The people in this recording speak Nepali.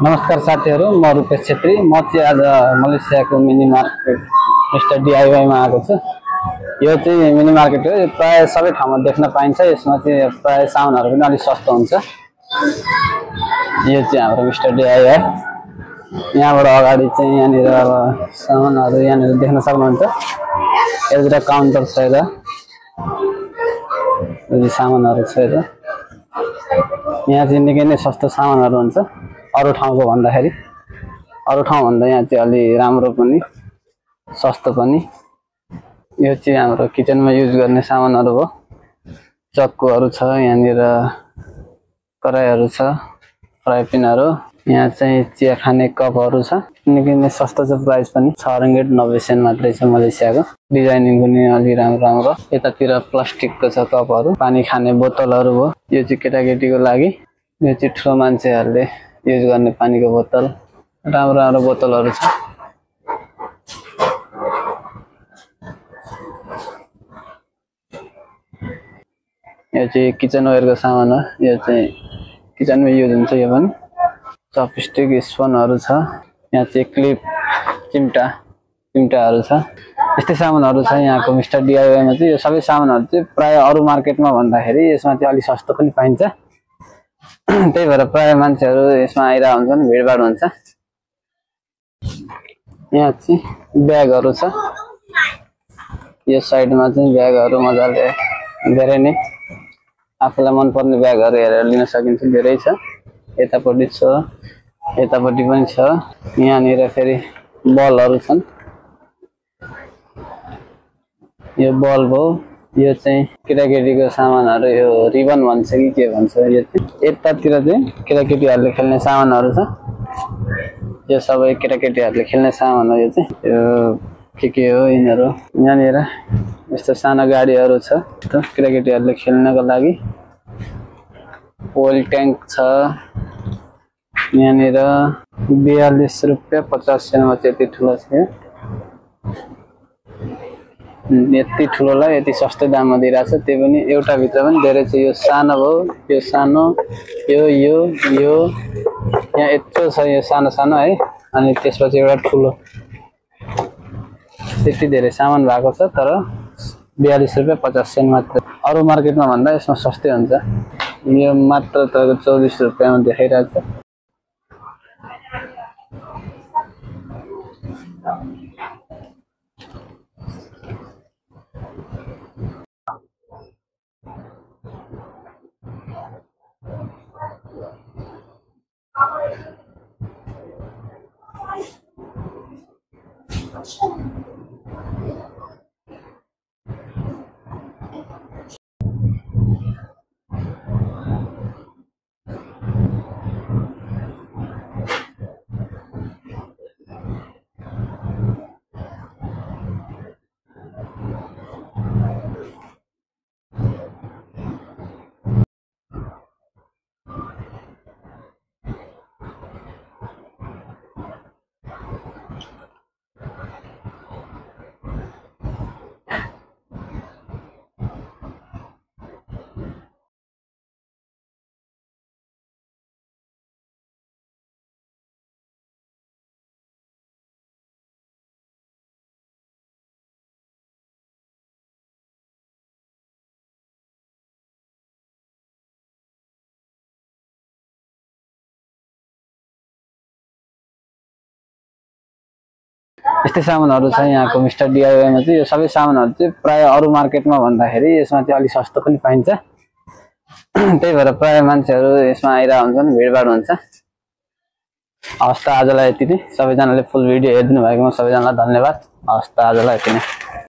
नमस्कार साथीहरु, म रूपेश छेत्री। म चाहिँ आज मलेसियाको मिनी मार्केट मिस्टर DIY मा आएको छु। यो चाहिँ मिनी मार्केट हो। यो प्राय सबै ठाउँमा देख्न पाइन्छ। यसमा चाहिँ प्राय सामानहरु पनि अलि सस्तो हुन्छ। यो चाहिँ हाम्रो मिस्टर DIY। यहाँबाट अगाडि चाहिँ यहाँनिर अब सामानहरु यहाँनिर देख्न सक्नुहुन्छ। एउटा काउन्टर छ र यो सामानहरु छ र यहाँ चाहिँ निकै नै सस्तो सामानहरु हुन्छ। अरु ठाउँको भन्दाखेरि अरु ठाउँ भन्दा यहाँ चाहिँ अलि राम्रो पनि सस्तो पनि। यो चाहिँ हाम्रो किचनमा युज गर्ने सामानहरु हो। चक्कुहरु छ, यहाँनिर कराईहरु छ, फ्राई प्यानहरु। यहाँ चाहिँ चिया खाने कपहरु छ। निकै नै सस्तो छ, प्राइस पनि 6 रिङ्गिट 90 सेन्ट मात्रै छ मलेसियाको। डिजाइनिङ पनि अलि राम्रो। यतातिर प्लास्टिकको छ कपहरु, पानी खाने बोतलहरु हो। यो चाहिँ केटाकेटीको लागि, यो चाहिँ ठुलो मान्छेहरुले युज गर्ने पानीको बोतल। राम्रो बोतलहरु छ। यो चाहिँ किचनवेयरको सामान हो। यो चाहिँ किचनमा युज हुन्छ। यो पनि चपस्टिक स्पुनहरु छ। यहाँ चाहिँ क्लिप चिम्टाहरु छ। यस्तै सामानहरु छ यहाँको मिस्टर DIY मा चाहिँ। यो सबै सामानहरु चाहिँ प्राय अरु मार्केटमा भन्दाखेरि यसमा चाहिँ अलि सस्तो पनि पाइन्छ। त्यही भएर प्राय मान्छेहरु यसमा आइरा हुन्छन्, भिडभाड हुन्छ। यहाँ चाहिँ ब्यागहरु छ। यो साइडमा चाहिँ ब्यागहरु मजाले धेरै नै आफुलाई मन पर्ने ब्यागहरु हेरेर लिन सकिन्छ। धेरै छ। यतापट्टि छ, यतापट्टि पनि छ। यहाँनिर फेरि बलहरु छन्। यो बल्ब हो। यो चाहिँ केटाकेटीको सामानहरु, यो रिबन भन्छ कि के भन्छ। यो चाहिँ यतातिर चाहिँ केटाकेटीहरुले खेल्ने सामानहरु छ। यो सबै केटाकेटीहरुले खेल्ने सामान हो। यो चाहिँ यो के हो यिनीहरु। यहाँनिर यस्तो सानो गाडीहरु छ केटाकेटीहरुले खेल्नको लागि। ओइल ट्याङ्क छ। यहाँनिर 42 रुपैयाँ 50 सेन्टमा चाहिँ यति ठुलो छ। यति ठुलोलाई यति सस्तो दाममा दिइराछ। त्यही पनि एउटा भित्र पनि धेरै छ। यो सानो हो, यो सानो, यो यहाँ यत्रो छ। यो सानो है। अनि त्यसपछि एउटा ठुलो। त्यति धेरै सामान भएको छ। तर 42 रुपैयाँ 50 सेन्ट मात्र। अरु मार्केटमा भन्दा यसमा सस्तै हुन्छ। यो मात्र तपाईको 24 रुपैयाँमा देखाइरहेछ। यस्तै सामानहरु छ यहाँको मिस्टर DIY मा चाहिँ। यो सबै सामानहरु चाहिँ प्राय अरु मार्केटमा भन्दाखेरि यसमा चाहिँ अलि सस्तो पनि पाइन्छ। त्यही भएर प्राय मान्छेहरु यसमा आइरा हुन्छन्, भिडभाड हुन्छ। हवस् त आजलाई यति नै। सबैजनाले फुल भिडियो हेरिदिनु भएकोमा सबैजनालाई धन्यवाद। हवस् त आजलाई यति नै।